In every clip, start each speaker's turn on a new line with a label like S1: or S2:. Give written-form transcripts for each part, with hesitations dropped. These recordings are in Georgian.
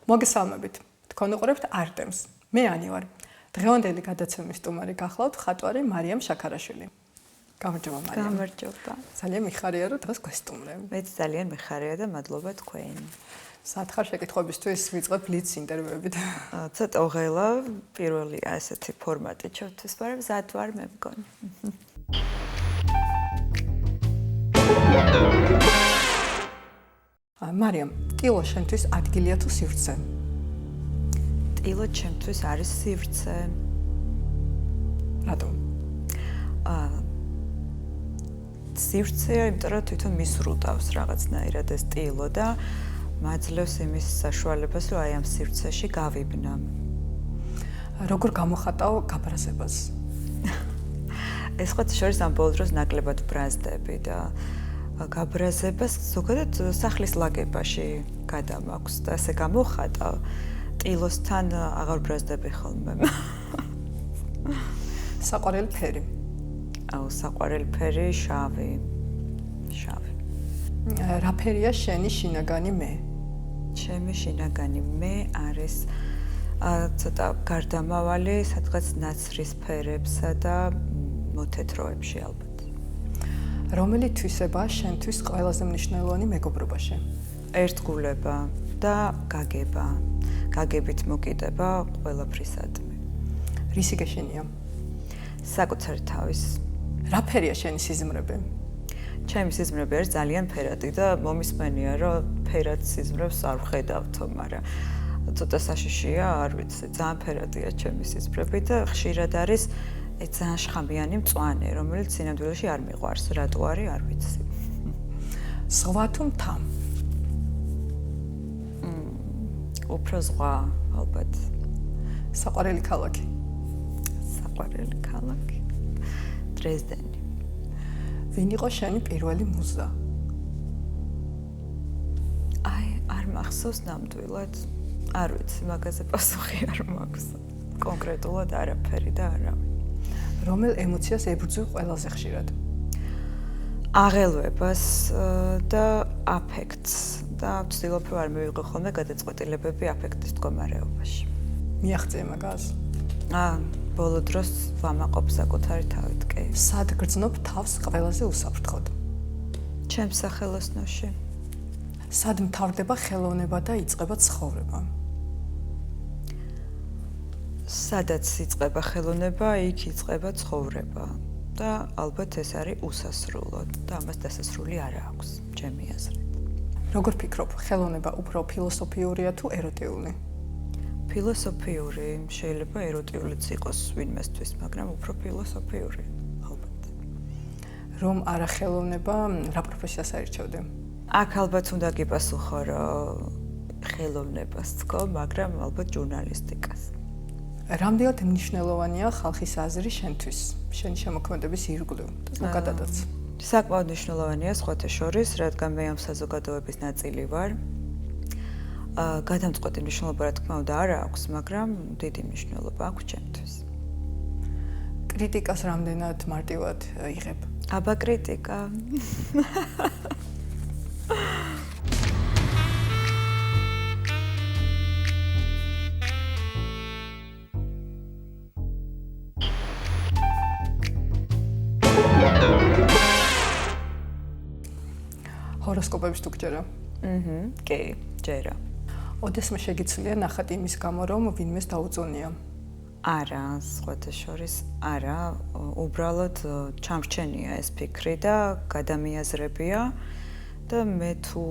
S1: მოგესალმებით. თქვენ უყურებთ არტემს. მე ანი ვარ. დღევანდელი გადაცემის სტუმარი გახლავთ ხატვარი მარიამ შაქარაშვილი. გამარჯობა მარიამ.
S2: გამარჯობა.
S1: ძალიან მიხარია რომ დღეს გვესტუმრებ.
S2: მეც ძალიან მიხარია და მადლობა თქვენ.
S1: სათხარ შეკითხვებისთვის ვიწყებ ბლიც ინტერვიუებით.
S2: ცოტა უღელა პირველი ასეთი ფორმატი ჩვენთვის ვარ მზად ვარ მე მგონი.
S1: მარიამ, ტილო შენთვის ადგილია თუ სივრცე?
S2: ტილო ჩემთვის არის სივრცე.
S1: რატომ?
S2: სივრცეა, იმიტომ რომ თვითონ მისრუდავს რაღაცნაირად ეს ტილო და მაძლევს იმის საშუალებას, რომ აი ამ სივრცეში გავიბნა.
S1: როგორ გამოხატავ გაბრაზებას?
S2: ეს ხო შორის ამ ბოლო დროს ნაკლებად ბრაზდები და გაბრაზებას ზოგადად სახლის ლაგებაში გადამაქვს და ესე გამოხატავ. ტილოსთან აღარ ბრაზდები ხოლმე.
S1: საყვარელი ფერი?
S2: საყვარელი ფერი შავი. შავი.
S1: რა ფერია შენი შინაგანი მე?
S2: ჩემი შინაგანი მე არის ცოტა გარდამავალი, სადღაც ნაცრისფერებსა და მოთეთროებში ალბათ.
S1: რომელი თვისებაა შენთვის ყველაზე მნიშვნელოვანი მეგობრობაში?
S2: ერთგულება და გაგება. გაგებით მოკიდება ყველაფრისადმი.
S1: რისი გეშენია?
S2: საკუთარი თავის.
S1: რა ფერია შენი სიზმრები?
S2: ჩემი სიზმრები არის ძალიან ფერადი და მომისმენია, რომ ფერად სიზმრებს არ ვხედავთო, მაგრამ ცოტა საშიშია, არ ვიცი, ძალიან ფერადია ჩემი სიზმრები და ხშირად არის ძალიან შხამიანი მწვანე, რომელიც სინამდვილეში არ მიყვარს, რატო არის, არ ვიცი.
S1: ზღვა თუ მთა?
S2: უფრო ზღვა, ალბათ.
S1: საყვარელი ქალაქი?
S2: საყვარელი ქალაქი. დრეზდენი.
S1: ვინ იყო შენი პირველი მუზა?
S2: არ მახსოვს ნამდვილად. არ ვიცი, მაგაზე პასუხი არ მაქვს. კონკრეტულად არაფერი და არავინ.
S1: რომელ ემოციას ებრძვი ყველაზე ხშირად?
S2: აღელვებას და აფექტს და ვცდილობ რომ არ მივიღო ხოლმე გადაწყვეტილებები აფექტის მდგომარეობაში.
S1: მიაღწია მაგას?
S2: ბოლო დროს ვამაყობ საკუთარი თავით, კი.
S1: სად გრძნობ თავს ყველაზე უსაფრთხოდ?
S2: ჩემს სახელოსნოში.
S1: სად მთავრდება ხელოვნება და იწყება ცხოვრება?
S2: სადაც იწყება ხელოვნება, იქ იწყება ცხოვრება და ალბათ ეს არის უსასრულო და ამას დასასრული არ აქვს, ჩემი აზრით.
S1: როგორ ფიქრობ, ხელოვნება უფრო ფილოსოფიურია თუ ეროტიული?
S2: ფილოსოფიური, შეიძლება ეროტიულიც იყოს ვინმესთვის, მაგრამ უფრო ფილოსოფიური, ალბათ.
S1: რომ არა ხელოვნება, რა პროფესიას აირჩევდი?
S2: აქ ალბათ უნდა გიპასუხო, რომ ხელოვნებას თქო, მაგრამ ალბათ ჟურნალისტიკას.
S1: რამდენად მნიშვნელოვანია ხალხის აზრი შენთვის, შენი შემოქმედების ირგვლივ და ზოგადადაც?
S2: საკმაოდ მნიშვნელოვანია სხვათა შორის, რადგან მე ამ საზოგადოების ნაწილი ვარ. გადამწყვეტი მნიშვნელობა რა თქმა უნდა არ აქვს, მაგრამ დიდი მნიშვნელობა აქვს ჩემთვის.
S1: კრიტიკას რამდენად მარტივად იღებ?
S2: აბა კრიტიკა.
S1: ჰოროსკოპების თუ გჯერა?
S2: კი, ჯერა.
S1: ოდესმე შეგიცვლია ნახატი იმის გამო, რომ ვინმეს დაუწონია?
S2: არა, სხვათა შორის არა, უბრალოდ ჩამრჩენია ეს ფიქრი და გადამიაზრებია და მე თუ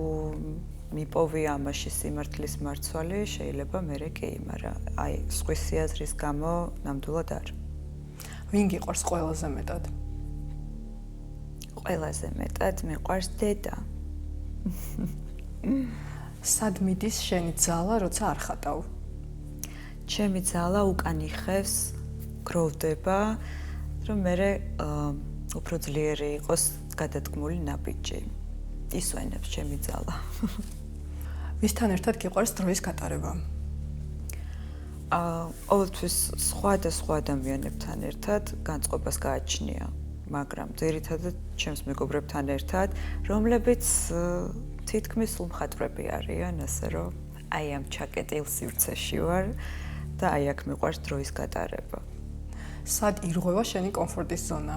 S2: მიპოვი ამაში სიმართლის მარცვალი, შეიძლება მერე კი, მაგრამ აი, სხვის აზრის გამო ნამდვილად არა.
S1: ვინ გიყვარს ყველაზე მეტად?
S2: ყველაზე მეტად მიყვარს დედა.
S1: სად მიდის შენი ძალა, როცა არ ხატავ?
S2: ჩემი ძალა უკან იხევს, გროვდება, რომ მერე უფრო ძლიერი იყოს გადადგმული ნაბიჯი. ისვენებს ჩემი ძალა.
S1: ვისთან ერთად გიყვარს დროის გატარება?
S2: ყოველთვის სხვა ადამიანებთან ერთად განწყობას გააჩნია, მაგრამ ძირითადად ჩემს მეგობრებთან ერთად, რომლებიც თითქმის სულ მხატვრები არიან, ასე რომ აი ამ ჩაკეტილ სივრცეში ვარ და აი აქ მიყვარს დროის გატარება.
S1: სად ირღვევა შენი კომფორტის ზონა?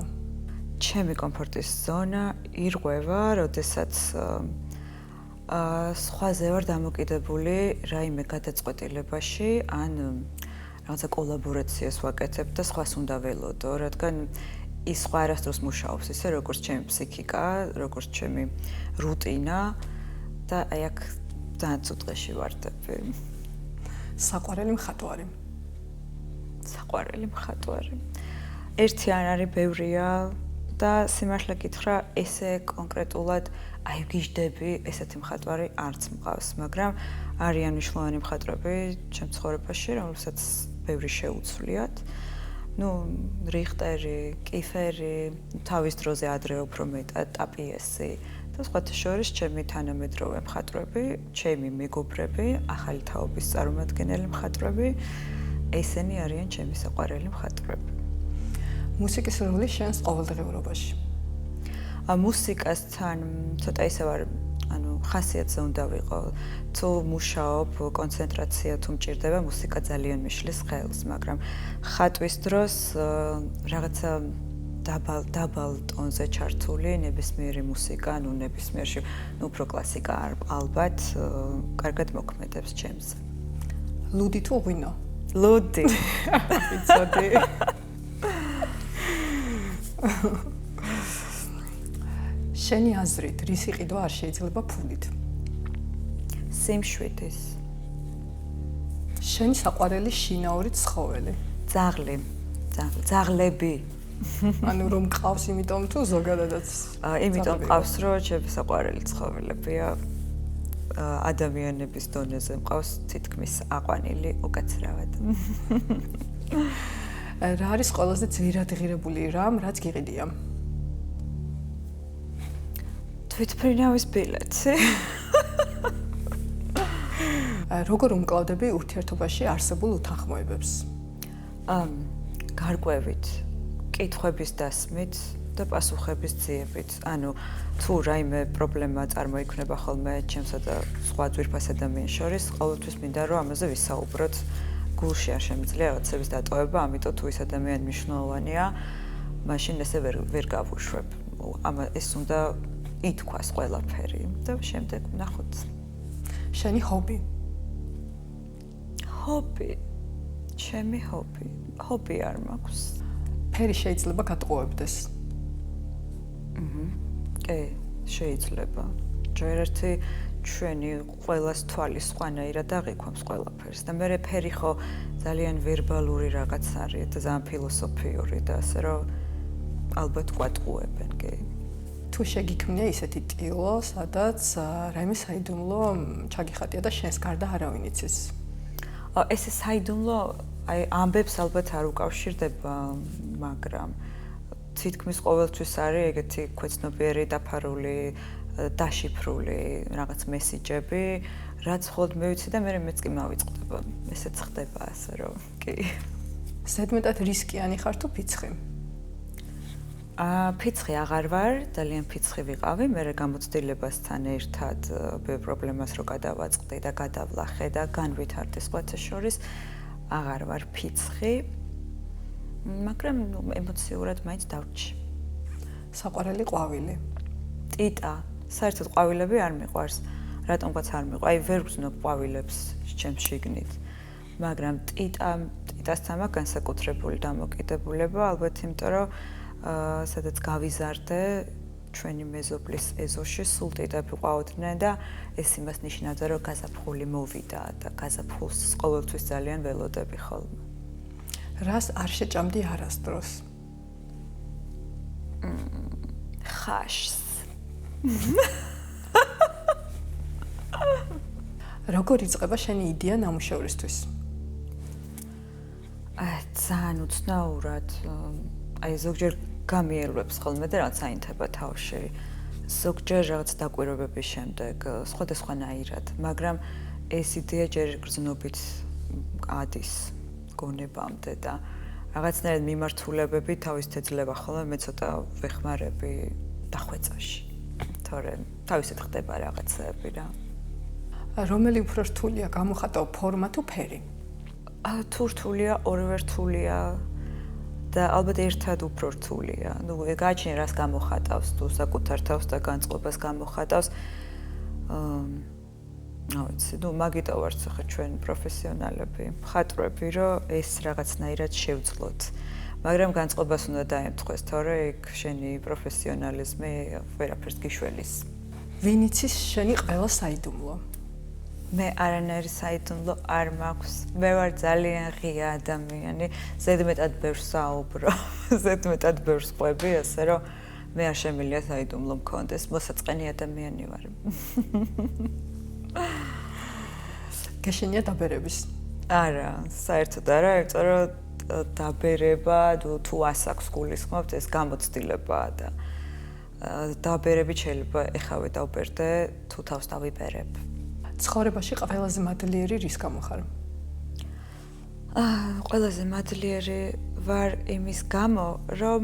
S2: ჩემი კომფორტის ზონა ირღვევა, როდესაც სხვაზე ვარ დამოკიდებული რაიმე გადაწყვეტილებაში, ან რაღაცა კოლაბორაციას ვაკეთებ და სხვას უნდა ველოდო, რადგან ის სხვა არასდროს მუშაობს ისე, როგორც ჩემი ფსიქიკა, როგორც ჩემი რუტინა და აი აქ ძალიან წუთში ვარდები.
S1: საყვარელი მხატვარი.
S2: საყვარელი მხატვარი. ერთი არ არის, ბევრია და სიმართლე გითხრა, ესე კონკრეტულად აი გიждები, ესეთი მხატვარი არც მყავს, მაგრამ არიან მნიშვნელოვანი მხატვრები ჩემ ცხოვრებაში, რომლებსაც ბევრი შეუცვლიათ. რიხტერი, კიფერი, თავის დროზე ადრე უფრო მეტად ტაპიესი და სხვათა შორის ჩემი თანამედროვე მხატვრები, ჩემი მეგობრები, ახალი თაობის წარმომადგენელი მხატვრები, ესენი არიან ჩემი საყვარელი მხატვრები.
S1: მუსიკის როლი შენს ყოველდღიურობაში?
S2: მუსიკასთან ცოტა ისე ვარ, ხასიათზე უნდა ვიყო. თუ მუშაობ, კონცენტრაცია თუ მჭირდება, მუსიკა ძალიან მიშლის ხელს, მაგრამ ხატვის დროს რაღაცა დაბალ ტონზე ჩართული ნებისმიერი მუსიკა, ნებისმიერში, უფრო კლასიკა ალბათ, კარგად მოქმედებს ჩემს.
S1: ლუდი თუ ღვინო?
S2: ლუდი.
S1: ვიცოდი. შენი აზრით, რისი ყიდვა არ შეიძლება ფულით?
S2: სიმშვიდის.
S1: შენი საყვარელი შინაური ცხოველი?
S2: ძაღლები.
S1: რომ მყავს, იმიტომ თუ ზოგადადაც?
S2: იმიტომ მყავს, რომ ჩემი საყვარელი ცხოველებია. ადამიანების დონეზე მყავს თითქმის აყვანილი უკაცრავად.
S1: რა არის ყველაზე ძვირადღირებული რამ, რაც გიყიდია?
S2: თვითმფრინავის ბილეთი.
S1: როგორ უმკლავდები ურთიერთობაში არსებულ უთანხმოებებს?
S2: გარკვევით, კითხვების დასმით და პასუხების ძიებით. თუ რაიმე პრობლემა წარმოიქმნება ხოლმე ჩემსა და სხვა ძვირფას ადამიანს შორის, ყოველთვის მინდა რომ ამაზე ვისაუბროთ. გულში არ შემიძლია რაღაცების დატოვება, ამიტომ თუ ის ადამიანი მნიშვნელოვანია, მაშინ ესე ვერ გავუშვებ. ეს უნდა ითქვას ყველაფერი და შემდეგ ვნახოთ.
S1: შენი ჰობი?
S2: ჰობი? ჩემი ჰობი? ჰობი არ მაქვს.
S1: ფერი შეიძლება გატყუებდეს?
S2: კი, შეიძლება. ჯერ ერთი ჩვენი ყველას თვალის სხვანაირად აღიქვამს ყველაფერს და მე ფერი ხო ძალიან ვერბალური რაღაც არის და ძალიან ფილოსოფიური და ასე რომ ალბათ გვატყუებენ, კი.
S1: თუ შეგიქმნია ისეთი ტილო, სადაც რაიმე საიდუმლო ჩაგიხატია და შენს გარდა არავინ იცის?
S2: ესე საიდუმლო, აი ამბებს ალბათ არ უკავშირდება, მაგრამ თითქმის ყოველთვის არის ეგეთი ქვეცნობიერი დაფარული დაშიფრული რაღაც მესიჯები, რაც ხოლმე ვიცი და მეც კი მავიწყდება. ესეც ხდება ასე რომ კი.
S1: ზედმეტად რისკიანი ხარ თუ ფიცხი?
S2: ფიცხი აღარ ვარ, ძალიან ფიცხი ვიყავი, მე გამოცდილებასთან ერთად ბევრ პრობლემას რო გადავაწყდი და გადავლახე და განვითარდი სხვათა შორის, აღარ ვარ ფიცხი. მაგრამ ემოციურად მაინც დავრჩი.
S1: საყვარელი ყვავილი?
S2: ტიტა. საერთოდ ყვავილები არ მიყვარს. რატომღაც არ მიყვარს. აი ვერ ვგზნობ ყვავილებს ჩემს შიგნით. მაგრამ ტიტასთან მაქვს განსაკუთრებული დამოკიდებულება, ალბათ იმიტომ რომ სადაც გავიზარდე ჩვენი მეზობლის ეზოში სულ ტიტები ყვაოდნენ და ეს იმას ნიშნავდა, რომ გაზაფხული მოვიდა და გაზაფხულს ყოველთვის ძალიან ველოდები ხოლმე.
S1: რას არ შეჭამდი არასდროს?
S2: ხაშს.
S1: როგორ იწყება შენი იდეა ნამუშევრისთვის?
S2: ძალიან უცნაურად. აი ზოგჯერ გამიელვებს ხოლმე და რაც აინთება თავში. ზოგჯერ რაღაც დაკვირვებების შემდეგ, სხვადასხვანაირად, მაგრამ ეს იდეა ჯერ გრძნობით ადის გონებამდე და რაღაცნაირად მიმართულებები თავის ეძლევა ხოლმე მე ცოტა ვეხმარები დახვეწაში. თორემ თავისით ხდება რაღაცები რა.
S1: რომელი უფრო რთულია გამოხატო ფორმა თუ ფერი?
S2: თუ რთულია, ორივე რთულია და ალბათ ერთად უფრო რთულია. ნუ გააჩნია რას გამოხატავს, თუ საკუთარ თავს და განწყობას გამოხატავს. ვიცი, მაგიტო ვართ ხა ჩვენ პროფესიონალები, მხატვრები, რომ ეს რაღაცნაირად შევძლოთ. მაგრამ განწყობას უნდა დაემთხვეს, თორე იქ შენი პროფესიონალიზმი ვერაფერს გიშველის.
S1: ვინ იცის შენი ყველა საიდუმლო?
S2: მე არანაირი საიდუმლო არ მაქვს. მე ვარ ძალიან ღია ადამიანი, ზედმეტად ბევრს საუბრო, ზედმეტად ბევრს ყვები, ასე რომ მე არ შემიძლია საიდუმლო მქონდეს, მოსაწყენი ადამიანი ვარ.
S1: გეშენია დაბერების?
S2: არა, საერთოდ არა, იმიტომ რომ დაბერება თუ ასაკს გულისხმობთ, ეს გამოცდილებაა და დაბერები შეიძლება ეხავე დავბერდე, თუ თავს დავიბერებ.
S1: ცხოვრებაში ყველაზე მადლიერი რის გამო ხარ?
S2: ყველაზე მადლიერი ვარ იმის გამო, რომ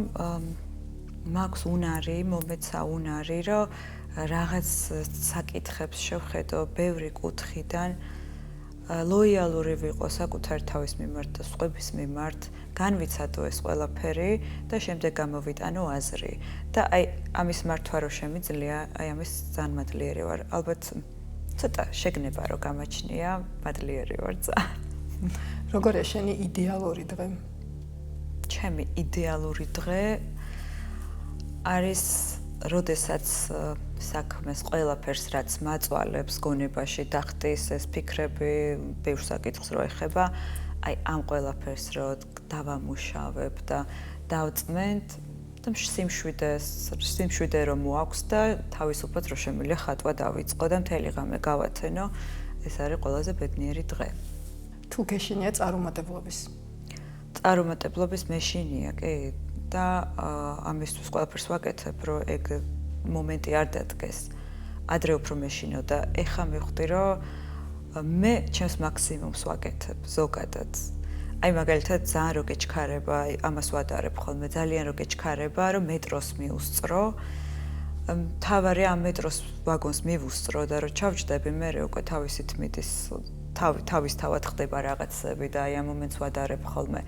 S2: მაქვს უნარი, მომეცა უნარი, რომ რაღაც საკითხებს შევხედო ბევრი კუთხიდან, ლოიალური ვიყო საკუთარ თავის მიმართ და სხვების მიმართ, განვიცადო ეს ყველაფერი და შემდეგ გამოვიტანო აზრი. და აი ამის მართვა რო შემიძლია, აი ამის ძალიან მადლიერი ვარ. ალბათ ცოტა შეგნება რო გამაჩნია, მადლიერი ვარ ძალიან.
S1: როგორია შენი იდეალური დღე?
S2: ჩემი იდეალური დღე არის როდესაც საქმეს ყველაფერს რაც მაწვალებს გონებაში დახტის ეს ფიქრები ბევრ საკითხს რო ეხება აი ამ ყველაფერს რო დავამუშავებ და დავწმენთ და სიმშვიდე რომ მოაქვს და თავისუფლად რო შემიძლია ხატვა დავიწყო და მთელი ღამე გავათენო ეს არის ყველაზე ბედნიერი დღე.
S1: თუ გეშინია წარუმატებლობის?
S2: წარუმატებლობის მეშინია, კი და ამისთვის ყველაფერს ვაკეთებ, რომ ეგ მომენტი არ დადგეს. ადრე უფრო მეშინო და ეხა მივხვდი, რომ მე ჩემს მაქსიმუმს ვაკეთებ ზოგადად. აი მაგალითად ძალიან რო გეჩქარება, აი ამას ვადარებ ხოლმე, ძალიან რო გეჩქარება, რომ მეტროს მიუსწრო. თავარი ამ მეტროს ვაგონს მივუსწრო და რომ ჩავჯდები, მე უკვე თავისი თმითის თავისთავად ხდება რაღაცები და აი ამ მომენტს ვადარებ ხოლმე.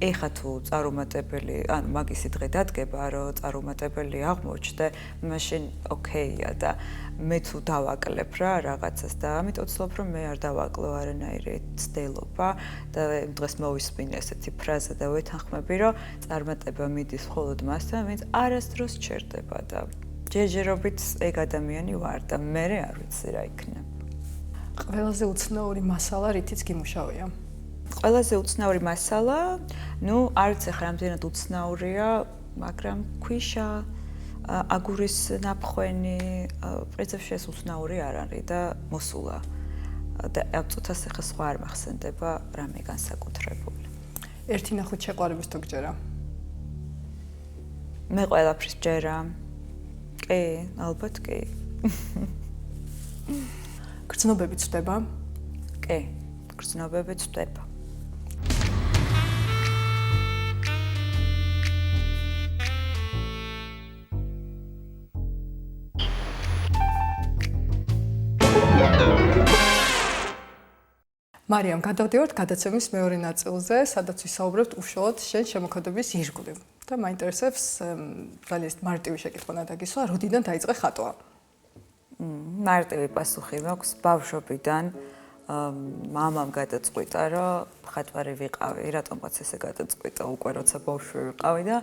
S2: ეხა თუ წარუმატებელი, ანუ მაგისი დღე დადგება, რომ წარუმატებელი აღმოჩნდე, მაშინ ოკეია და მე თუ დავაკლებ რა რაღაცას და ამიტომ ვცდილობ რომ მე არ დავაკლო არანაირი ცდელობა და იმ დღეს მოვისმინე ესეთი ფრაზა და ვეთანხმები, რომ წარმატება მიდის მხოლოდ მასთან, ვინც არასდროს ჩერდება და ჯერჯერობით ეგ ადამიანი ვარ და მე არ ვიცი რა იქნება.
S1: ყველაზე უცნაური მასალა რითიც გიმუშავია?
S2: ყველაზე უცნაური მასალა, ნუ არც ახლა რამდენად უცნაურია, მაგრამ ქვიშა, აგურის ნაფხვენი, პრინციპში ეს უცნაური არ არის და მოსულა. და ამ წუთას ახლა სხვა არ მახსენდება რამე განსაკუთრებული.
S1: ერთი ნახვით შეყვარების თუ გჯერა?
S2: მე ყველაფრის ჯერა. კი, ალბათ კი.
S1: გრძნობები წვდება?
S2: კი, გრძნობები წვდება.
S1: მარიამ, გადავდივართ გადაცემის მეორე ნაწილზე, სადაც ვისაუბრებთ უშუალოდ შენ შემოქმედების ირგვლივ. და მაინტერესებს ძალიან მარტივი შეკითხვა დაგისვა, როდიდან დაიწყე ხატვა?
S2: მარტივი პასუხი მაქვს ბავშვობიდან. მამამ გადაწყვიტა, რომ ხატვარი ვიყავი, რატომღაც ესე გადაწყვიტა უკვე როცა ბავშვი ვიყავი და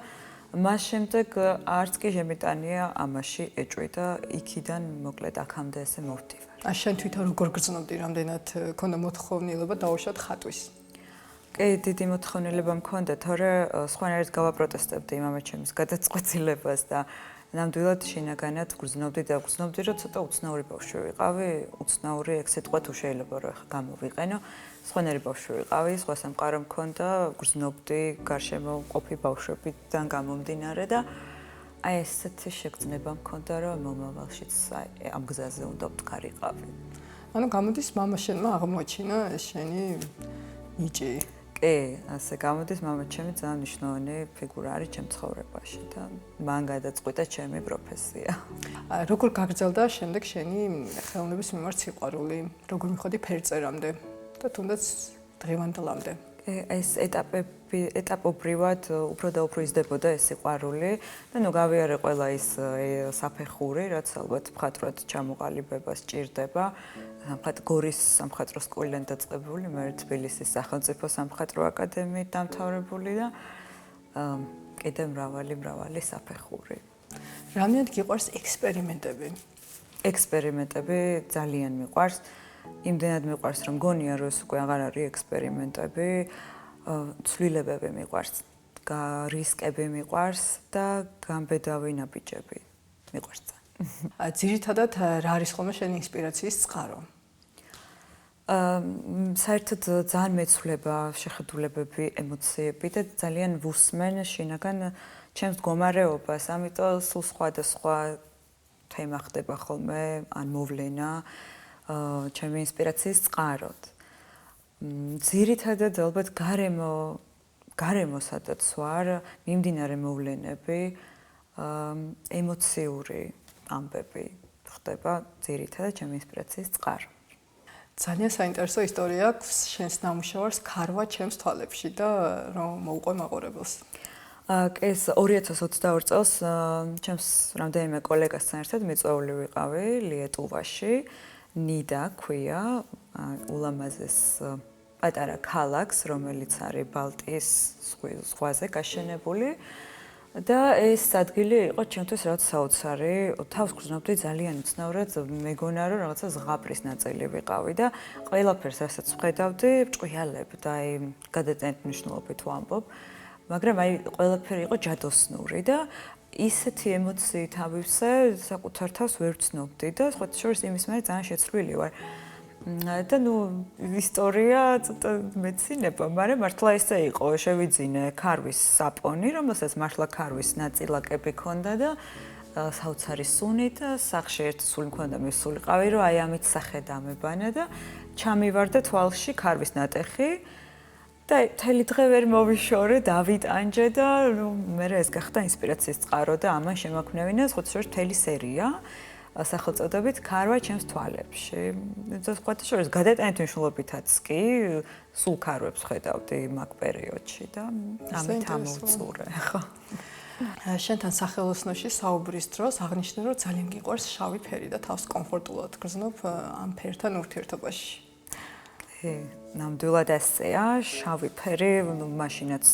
S2: მას შემდეგ არც კი შემიტანია ამაში ეჭვი და იქიდან მოკლედ აქამდე ესე მოვდივარ.
S1: შენ თვითონ როგორ გრძნობდი, რამდენად ქონდა მოთხოვნილება დაუშვათ ხატვის?
S2: კი, დიდი მოთხოვნილება მქონდა, თორე სხვანაირად გავაპროტესტებდი მამაჩემის გადაწყვეტილებას და ნამდვილად შინაგანად გრძნობდი და გრძნობდი, რომ ცოტა უცნაური ბავშვი ვიყავი, უცნაური ეგ სიტყვა თუ შეიძლება რომ ახლა გამოვიყენო, სხვანაირი ბავშვი ვიყავი, სხვა სამყარო მქონდა, გრძნობდი გარშემო მყოფი ბავშვებიდან გამომდინარე და აი ესეთი შეგრძნება მქონდა, რომ მომავალშიც ამ გზაზე უნდა ვდგარიყავი.
S1: ანუ გამოდის მამა შენმა აღმოაჩინა შენი ნიჭი.
S2: კი, ასე გამოდის, მამა ჩემი ძალიან მნიშვნელოვანი ფიგურა არის ჩემ ცხოვრებაში და მან გადაწყვიტა ჩემი პროფესია.
S1: როგორ გაგრძელდა შემდეგ შენი ხელოვნების მიმართ სიყვარული? როგორ მიხოდი ფერწერამდე და თუნდაც დღევანდელამდე?
S2: ეს ეტაპობრივად უფრო და უფრო იზრდებოდა ეს სიყვარული და ნუ გავიარე ყველა ის საფეხური, რაც ალბათ მხატვრად ჩამოყალიბებას ჭირდება. გორის სამხატვრო სკოლიდან დაწყებული, მე თბილისის სახელმწიფო სამხატვრო აკადემიით დამთავრებული და კიდევ მრავალი საფეხური.
S1: რამდენად გიყვარს ექსპერიმენტები?
S2: ექსპერიმენტები ძალიან მიყვარს. იმდენად მიყვარს, რომ გონია, რომ ეს უკვე აღარ არის ექსპერიმენტები, ცვლილებები მიყვარს, რისკები მიყვარს და გამბედავი ნაბიჯები მიყვარს.
S1: ძირითადად რა არის ხოლმე შენი ინსპირაციის წყარო?
S2: საერთოდ ძალიან მეცვლება შეხედულებები, ემოციები და ძალიან ვუსმენ შინაგან ჩემს მდგომარეობას, ამიტომ სულ სხვადასხვა თემა ხდება ხოლმე, ან მოვლენა ჩემი ინსპირაციის წყაროდ. ძირითადად ალბათ გარემო სადაც ვარ, მიმდინარე მოვლენები, ემოციური ამბები ხდება ძირითადად ჩემი ინსპირაციის წყარო.
S1: ძალიან საინტერესო ისტორია აქვს შენს ნამუშევარს ქარვა ჩემს თვალებში და რომ მოუყვე მაყურებელს.
S2: ეს 2022 წელს ჩემს რამდენიმე კოლეგასთან ერთად მიწვეული ვიყავი ლიეტუვაში, ნიდა ქვია, ულამაზეს პატარა ქალაქს, რომელიც არის ბალტიის ზღვაზე გაშენებული. და ეს ადგილი იყო ჩემთვის რაღაც საოცარი. თავს გრძნობდი ძალიან უცნაურად, მეგონა რომ რაღაცა ზღაპრის ნაწილი ვიყავი და ყველაფერს რასაც ვხედავდი, ჭკვიალებდა და აი გადატანით მნიშვნელობით ვამბობ. მაგრამ აი ყველაფერი იყო ჯადოსნური და ისეთი ემოციით ავივსე, საკუთარ თავს ვერ ვცნობდი და სხვათა შორის იმის მერე ძალიან შეცვლილი ვარ. და ნუ ისტორია ცოტა მეცინება, მაგრამ მართლა ესე იყო, შევიძინე ქარვის საპონი, რომელსაც მართლა ქარვის ნაწილაკები ქონდა და საოცარი სუნი და სახში ერთი სული მქონდა, მე სული ყავი, რომ აი ამით სახე დამებანა და ჩამივარდა თვალში ქარვის ნატეხი და მთელი დღე ვერ მოვიშორე, დავიტანჯე და ნუ მე ეს გახდა ინსპირაციის წყარო და ამან შემოქმნევინა სხვათა შორის მთელი სერია. სახელწოდებით ქარვა ჩემს თვალებში. სხვათა შორის გადატანით მნიშვნელობითაც კი სულ ქარვებს ხედავდი მაგ პერიოდში და ამით ამოვწურე, ხო.
S1: შენთან სახელოსნოში საუბრის დროს აღნიშნე, რომ ძალიან გიყვარს შავი ფერი და თავს კომფორტულად გრძნობ ამ ფერთან ურთიერთობაში.
S2: ნამდვილად ასეა, შავი ფერი, ნუ მაშინაც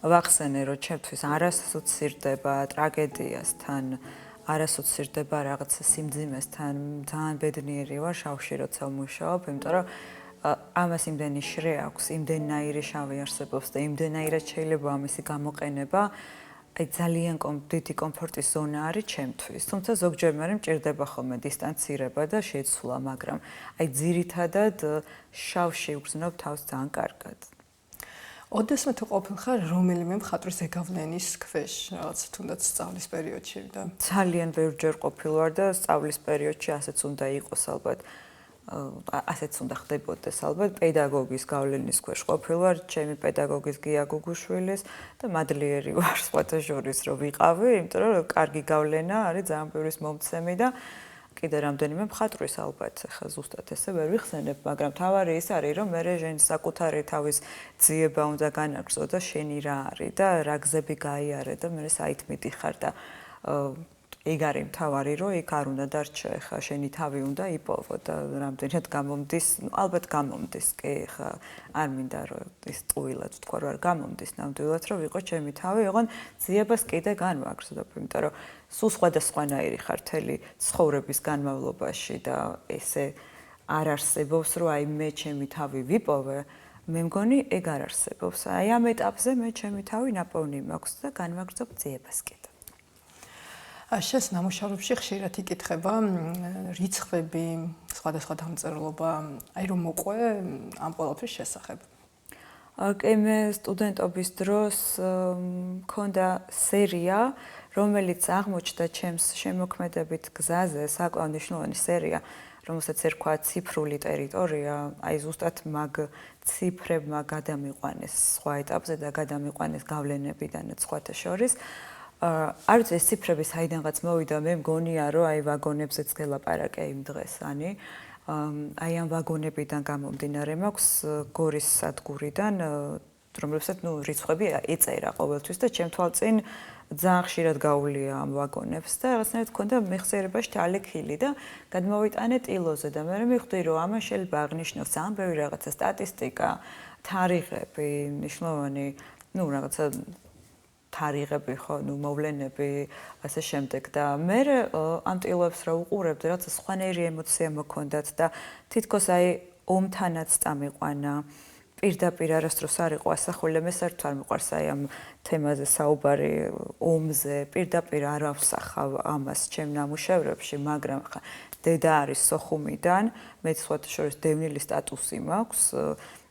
S2: ვახსენე, რომ ჩემთვის არასოცირდება ტრაგედიასთან, არასოცირდება რაღაცა სიმძიმესთან, ძალიან ბედნიერი ვარ შავში როცა ვმუშაობ, იმიტომ რომ ამას იმდენი შრე აქვს, იმდენაირი შავი არსებობს და იმდენაირად შეიძლება ამისი გამოყენება, აი ძალიან დიდი კომფორტის ზონა არის ჩემთვის. თუმცა ზოგჯერ მე მჭირდება ხოლმე დისტანცირება და შეცვლა, მაგრამ აი ძირითადად შავში ვგრძნობ თავს ძალიან კარგად.
S1: ოდესმე თუ ყოფილხარ რომელიმე მხატვრის ზეგავლენის ქვეშ, რაღაც თუნდაც სწავლის პერიოდში და
S2: ძალიან ბევრჯერ ყოფილ ვარ და სწავლის პერიოდში ასეც უნდა იყოს ალბათ. ასეც უნდა ხდებოდეს ალბათ პედაგოგის გავლენის ქვეშ ყოფილ ვარ, ჩემი პედაგოგის გია გუგუშვილის და მადლიერი ვარ სხვათა შორის რომ ვიყავი, იმიტომ რომ კარგი გავლენა არის ძალიან ბევრის მომცემი და კიდე რამდენიმე მხატვრის ალბათ, ხა ზუსტად ესე ვერ ვიხსენებ, მაგრამ თავარი ის არის, რომ მე შენ საკუთარი თავის ძიება უნდა განაგრძო და შენი რა არის და რა გზები გაიარე და მე საით მიდიხარ და ეგ არის თავარი, რომ იქ არ უნდა დარჩე, ხა შენი თავი უნდა იპოვო და რამდენად გამომდის, ალბათ გამომდის, კი, ხა არ მინდა რომ ის ტყუილად თქვა რომ არ გამომდის, ნამდვილად რომ ვიყო ჩემი თავი, ოღონ ძიებას კიდე განვაგრძობ, იმიტომ რომ სულ სხვადასხვანაირი ხარ მთელი ცხოვრების განმავლობაში და ესე არ არსებობს, რომ აი მე ჩემი თავი ვიპოვე, მე მგონი ეგ არ არსებობს. აი ამ ეტაპზე მე ჩემი თავი ნაპოვნი მაქვს და განვაგრძობ ძიებას კიდე.
S1: შენს ნამუშევრებში ხშირად იკითხება რიცხვები, სხვადასხვა დამწერლობა, აი რომ მოყვე ამ ყველაფრის შესახებ.
S2: კი, მე სტუდენტობის დროს მქონდა სერია, რომელიც აღმოჩნდა ჩემს შემოქმედებით გზაზე, საკმაოდ მნიშვნელოვანი სერია, რომელსაც ერქვა ციფრული ტერიტორია, აი ზუსტად მაგ ციფრებმა გადამიყვანეს სხვა ეტაპზე და გადამიყვანეს გავლენებიდანაც სხვათა შორის. არ ვიცი ეს ციფრები საიდანღაც მოვიდა, მე მგონია რომ აი ვაგონებზეც გელაპარაკე იმ დღეს, აი ამ ვაგონებიდან გამომდინარე მაქვს გორის სადგურიდან, რომლებსაც რიცხვები ეწერა ყოველთვის და ჩემ თვალწინ ძალიან ხშირად გაუვლია ამ ვაგონებს და რაღაცნაირად მქონდა მეხსიერებაში თალიქილი და გადმოვიტანე ტილოზე და მე მივხვდი რომ ამან შეიძლება აღნიშნოს ძალიან ბევრი რაღაცა სტატისტიკა, თარიღები, მნიშვნელოვანი, რაღაცა თარიღები ხო, მოვლენები, ასე შემდეგ და მე ამ ტილოებს რა უყურებდი, რაღაცა სხვანაირი ემოცია მოქონდათ და თითქოს აი ომთანაც წამიყვანა. პირდაპირ არასდროს არ იყო ასახული, მე საერთოდ არ მიყვარს აი ამ თემაზე საუბარი ომზე, პირდაპირ არ ავსახავ ამას ჩემ ნამუშევრებში, მაგრამ ხა დედა არის სოხუმიდან, მე სხვათა შორის დევნილი სტატუსი მაქვს,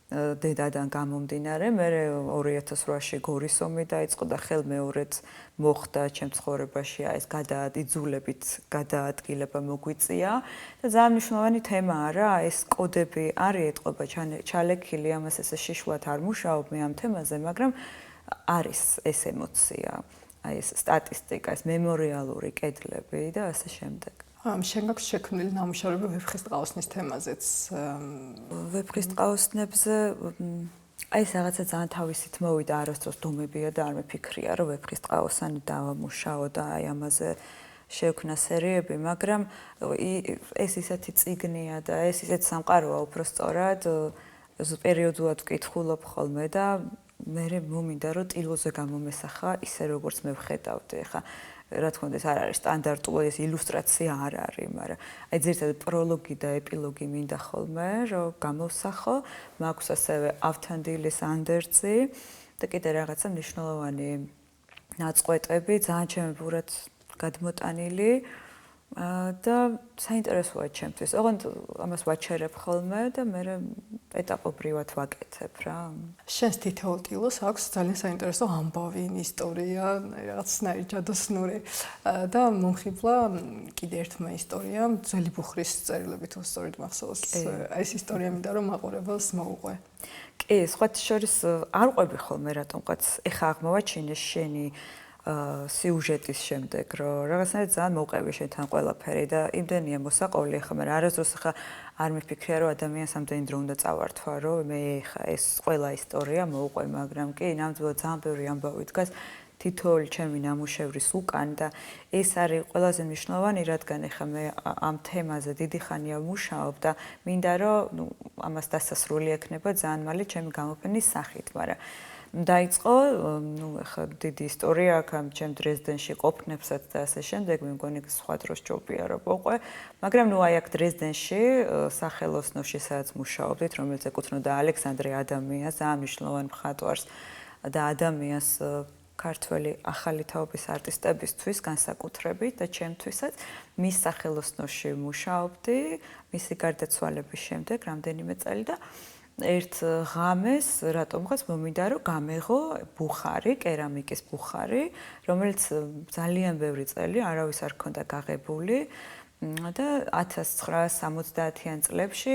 S2: დედადან გამომდინარე, მე 2008-ში გორის ომი დაიწყო და ხელმეორედ მოხდა ჩემ ცხოვრებაში ეს იძულებით გადაადგილება მოგვიწია და ძალიან მნიშვნელოვანი თემაა რა, ეს კოდები არის ეტყობა ჩალექილი, ამას ესე შიშვად არ მუშაობ მე ამ თემაზე, მაგრამ არის ეს ემოცია, აი ეს სტატისტიკა, ეს მემორიალური კედლები და ასე შემდეგ.
S1: შენ გაქვს შექმნილი ნამუშევრები ვეფხისტყაოსნის თემაზეც.
S2: ვეფხისტყაოსნებზე აი ეს რაღაცა ძალიან თავისით მოვიდა, არასდროს დუმებია და არ მეფიქრია, რომ ვეფხისტყაოსანი დავამუშაო და აი ამაზე შევქნა სერიები, მაგრამ ეს ისეთი წიგნია და ეს ისეთი სამყაროა უბრალოდ პერიოდულად ვკითხულობ ხოლმე და მე მომინდა რომ ტილოზე გამომესახა ისე როგორც მე ვხედავდი, ხა რა თქმა უნდა ეს არ არის სტანდარტული ეს ილუსტრაცია არ არის, მაგრამ აი ძირითადად პროლოგი და ეპილოგი მინდა ხოლმე რომ გამოვსახო, მაქვს ასევე ავთანდილის ანდერძი და კიდე რაღაცა მნიშვნელოვანი ნაწყვეტები, ძალიან ჩემებურად გადმოტანილი და საინტერესოა ჩემთვის. ოღონდ ამას ვაჩერებ ხოლმე და მე ეტაპობრივად ვაკეთებ რა.
S1: შენს თითოეულ ტილოს აქვს ძალიან საინტერესო ამბავი, ისტორია, რაღაცნაირი ჯადოსნური და მომხიბლა კიდე ერთმა ისტორიამ, ძველი ბუხრის წერილები თუ სწორედ მახსოვს. ეს ისტორია მინდა რომ მაყურებელს მოუყვე.
S2: კი, სხვათა შორის არ ყვები ხოლმე რატომღაც ეხა აღმოვაჩინე შენი სიუჟეტის შემდეგ, რომ რაღაცნაირად ძალიან მოვყევი შენთან ყველაფერი და იმდენია მოსაყოლი ახლა, მაგრამ არასდროს ახლა არ მიფიქრია, რომ ადამიანს ამდენი დრო უნდა წავართვა, რომ მე ახლა ეს ყველა ისტორია მოვყვე, მაგრამ კი, ნამდვილად ძალიან ბევრი ამბავი დგას თითოეული ჩემი ნამუშევრის უკან და ეს არის ყველაზე მნიშვნელოვანი, რადგან ახლა მე ამ თემაზე დიდი ხანია ვმუშაობ და მინდა რომ ამას დასასრული ექნება ძალიან მალე ჩემი გამოფენის სახით, მაგრამ დაიწყო, ახლა დიდი ისტორია აქვს ამ ჩემ დრეზდენში ყოფნებსაც და ასე შემდეგ, მე მგონი სხვა დროს ჯობია რომ ვოყვე, მაგრამ აი აქ დრეზდენში სახელოსნოში სადაც მუშაობდით, რომელიც ეკუთვნოდა ალექსანდრე ადამიანს, ძალიან მნიშვნელოვან მხატვარს და ადამიანს ქართველი ახალი თაობის არტისტებისთვის განსაკუთრებით და ჩემთვისაც მის სახელოსნოში მუშაობდი, მისი გარდაცვალების შემდეგ რამდენიმე წელი და ერთ ღამეს რატომღაც მომინდა რომ გამეღო ბუხარი, კერამიკის ბუხარი, რომელიც ძალიან ბევრი წელი არავის არ ქონდა გაღებული და 1970-იან წლებში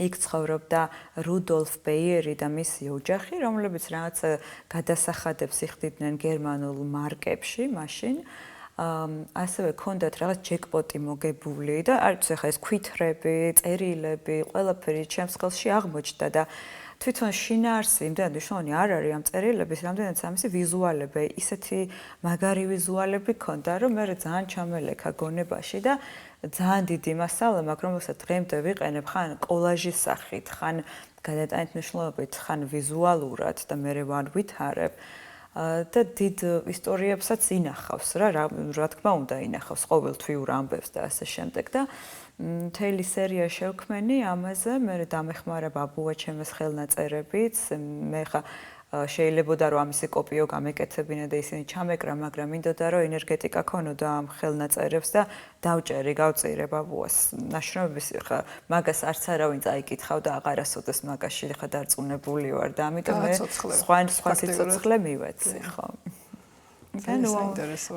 S2: იქ ცხოვრობდა რუდოლფ ბეიერი და მისი ოჯახი, რომლებიც რაღაც გადასახადებს იხდიდნენ გერმანულ მარკებში მაშინ. ასევე ქონდათ რაღაც ჯეკპოტი მოგებული და არ ვიცი ხა ეს ქვითრები, წერილები, ყველაფერი ჩემს ხელში აღმოჩნდა და თვითონ შინაარსი იმდენად მნიშვნელოვანი არ არის ამ წერილების, რამდენიც ამისი ვიზუალები, ისეთი მაგარი ვიზუალები ქონდა, რომ მე ძალიან ჩამელექა გონებაში და ძალიან დიდი მასალა მაქვს, რომელსაც დღემდე ვიყენებ ხან კოლაჟის სახით, ხან გადატანით მნიშვნელობით, ხან ვიზუალურად და მე ვარ ვითარებ. და დიდ ისტორიებსაც ინახავს რა თქმა უნდა ინახავს ყოველთვიურ ამბებს და ასე შემდეგ და მთელი სერია შევქმენი ამაზე მე დამეხმარა ბაბუა ჩემს ხელნაწერებით მე ხა შეიძლებოდა რომ ამისი კოპიო გამეკეთებინა და ისინი ჩამეკრა მაგრამ მინდოდა რომ ენერგეტიკა ქონოდა ამ ხელნაწერებს და დავჭერი გავწირე ბაბუას ნაშრომების ხა მაგას არც არავინ წაიკითხავდა აღარასოდეს მაგაში ხა დარწმუნებული ვარ და ამიტომ მე სხვა სიცოცხლე მივეცი ხო და ნუ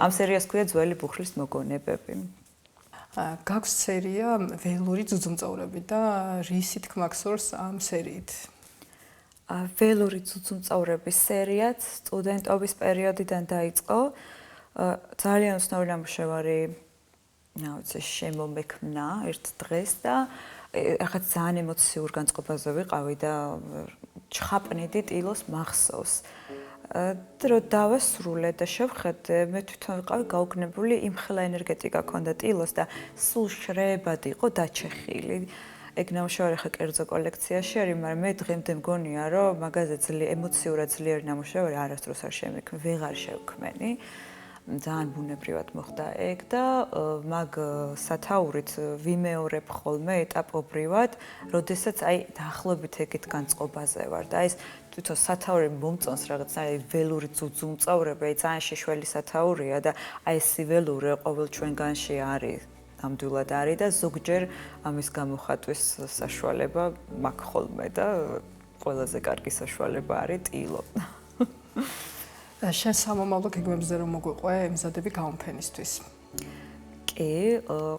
S2: ამ სერიას ქვია ძველი ბუხრის მოგონებები
S1: გაქვს სერია ველური ძუძუმწოვრები და რისი თქმა გსურს ამ სერიით?
S2: ველური ძუძუმწოვრების სერიაც სტუდენტობის პერიოდიდან დაიწყო. ძალიან უცნაური ნამუშევარი, შემომექმნა ერთ დღეს და ახლა ძალიან ემოციურ განწყობაზე ვიყავი და ჩხაპნიდი ტილოს მახსოვს. რო დავასრულე და შევხედე, მე თვითონ ვიყავი გაუგნებული, იმხელა ენერგეტიკა ქონდა ტილოს და სულ შრეებად იყო დაჩეხილი. ეგ ნამუშევარი ხა კერძო კოლექციაში არის, მაგრამ მე დღემდე მგონია, რომ მაგაზე ემოციურად ძლიერი ნამუშევარი არასდროს არ შემექმნი, ვეღარ შევქმენი. ძალიან ბუნებრივად მოხდა ეგ და მაგ სათაურით ვიმეორებ ხოლმე ეტაპობრივად, როდესაც დაახლოებით ეგეთ განწყობაზე ვარ და ეს თვითონ სათაური მომწონს რაღაც ველური ძუძუმწოვრები, ძალიან შეშველი სათაურია და ეს ველური ყოველ ჩვენგანში არის. ნამდვილად არის და ზოგჯერ ამის გამოხატვის საშუალება მაქვს ხოლმე და ყველაზე კარგი საშუალება არის ტილო.
S1: შენ სამომავლო გეგმებზე რომ მოგვიყვე ემზადები გამოფენისთვის?
S2: კი,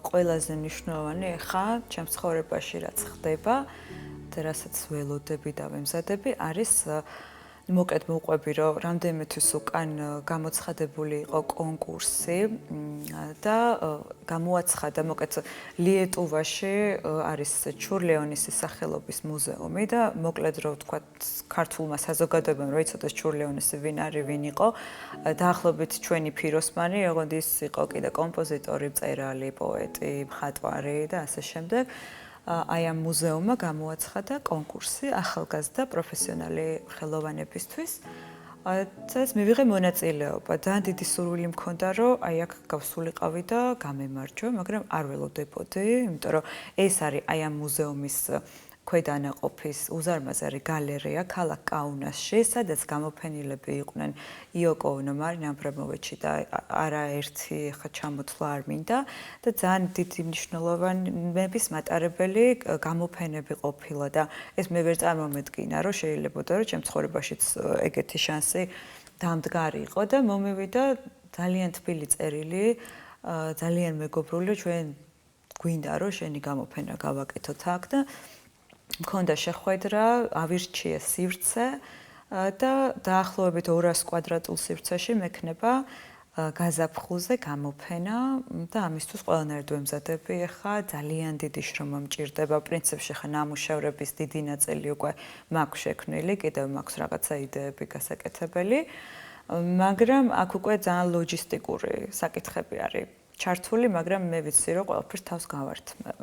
S2: ყველაზე მნიშვნელოვანი ხა ჩემს ცხოვრებაში რაც ხდება და რასაც ველოდები და ვემზადები არის მოკლედ მოვყვები, რომ რამდენიმე თვის უკან გამოცხადებული იყო კონკურსი და გამოაცხადა მოკლედ ლიეტუვაში არის ჩურლეონისის სახელობის მუზეუმი და მოკლედ რომ ვთქვათ ქართულმა საზოგადოებამ რომ იცოდეს ჩურლეონისი ვინ არის, ვინ იყო, დაახლოებით ჩვენი ფიროსმანი, ოღონდ ის იყო კიდე კომპოზიტორი, მწერალი, პოეტი, მხატვარი და ასე შემდეგ. აი ამ მუზეუმმა გამოაცხადა კონკურსი ახალგაზრდა პროფესიონალი ხელოვანებისთვის. ეს მივიღე მონაწილეობა. ძალიან დიდი სურვილი მქონდა, რომ აი აქ გავსულიყავი და გამემარჯვე, მაგრამ არ ველოდებოდი, იმიტომ რომ ეს არის აი ამ მუზეუმის ქვედანაყოფის უზარმაზარი გალერეა ქალაქ კაუნასში, სადაც გამოფენილები იყვნენ იოკო ონო, მარინა აბრამოვიჩი და არაერთი ხა ჩამოთვლა არ მინდა და ძალიან დიდი მნიშვნელოვანების მატარებელი გამოფენები ყოფილა და ეს მე ვერ წარმომედგინა, რომ შეიძლებოდა, რომ ჩემ ცხოვრებაშიც ეგეთი შანსი დამდგარიყო და მომივიდა ძალიან თბილი წერილი, ძალიან მეგობრული, ჩვენ გვინდა, რომ შენი გამოფენა გავაკეთოთ აქ და მქონდა შეხვედრა, ავირჩიე სივრცე და დაახლოებით 200 კვადრატულ სივრცეში მექნება გაზაფხულზე გამოფენა და ამისთვის ყველანაირად ვემზადები. ხა ძალიან დიდი შრომა მჭირდება. პრინციპში ხა ნამუშევრების დიდი ნაწილი უკვე მაქვს შექმნილი, კიდევ მაქვს რაღაცა იდეები გასაკეთებელი, მაგრამ აქ უკვე ძალიან ლოჯისტიკური საკითხები არის ჩართული, მაგრამ მე ვიცი, რომ ყველაფერს თავს გავართმევ.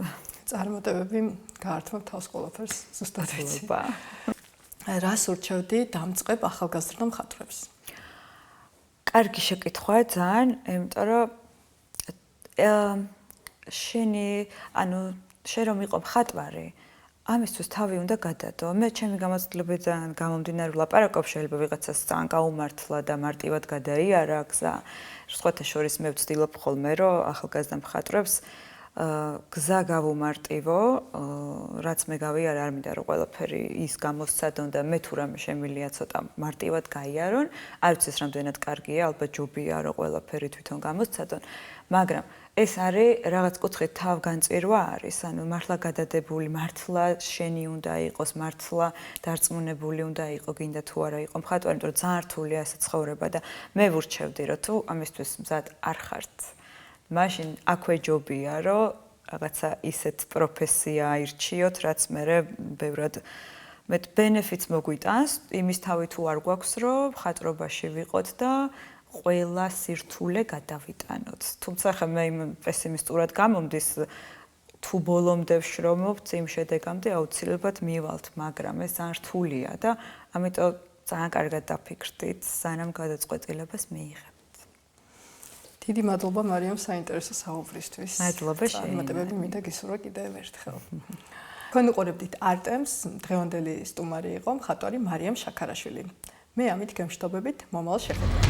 S1: წარმატებები გაართმევ თავს ყველაფერს, ზუსტად ვიცი. რას ურჩევდი დამწყებ ახალგაზრდა მხატვრებს? კარგი შეკითხვაა ძალიან, იმიტომ რომ შენ რომ იყო მხატვარი, ამისთვის თავი უნდა გადადო. მე ჩემი გამოცდილებიდან გამომდინარე ვლაპარაკობ, შეიძლება ვიღაცას ძალიან გაუმართლა და მარტივად გადაიარა გზა. სხვათა შორის მე ვცდილობ ხოლმე, რომ ახალგაზრდა მხატვრებს გზა გავუმარტივო, რაც მე გავიარე, არ მინდა რომ ყველაფერი ის გამოსცადონ და მე თუ რამე შემილია ცოტა მარტივად გაიარონ. არ ვიცი ეს რამდენად კარგია, ალბათ ჯობია რომ ყველაფერი თვითონ გამოსცადონ, მაგრამ ეს არის რაღაც კუთხით თავგანწირვა არის, ანუ მართლა გადადებული, მართლა შენი უნდა იყოს, მართლა დარწმუნებული უნდა იყო, გინდა თუ არა იყო მხატვარი, იმიტომ რომ ძალიან რთულია ეს ცხოვრება და მე ვურჩევდი რომ თუ ამისთვის მზად არ ხართ, მაშინ აქვე ჯობია რომ რაღაცა ისეთ პროფესია აირჩიოთ, რაც მე ბევრად მეტ ბენეფიტს მოგვიტანს, იმის თავი თუ არ გვაქვს რომ მხატვრობაში ვიყოთ და ყველა სირთულე გადავიტანოთ. თუმცა ხა მე იმ პესიმისტურად გამომდის, თუ ბოლომდე ვშრომობთ, იმ შედეგამდე აუცილებლად მივალთ, მაგრამ ეს ძალიან რთულია და ამიტომ ძალიან კარგად დაფიქრდით, სანამ გადაწყვეტილებას მიიღებთ. დიდი მადლობა მარიამ საინტერესო საუბრისთვის.
S2: მადლობა შენ.
S1: წარმატებები მინდა გისურვა კიდევ ერთხელ. თქვენ უყურებდით არტემს, დღევანდელი სტუმარი იყო მხატვარი მარიამ შაქარაშვილი. მე ამით გემშვიდობებით, მომავალ შეხვედრაზე.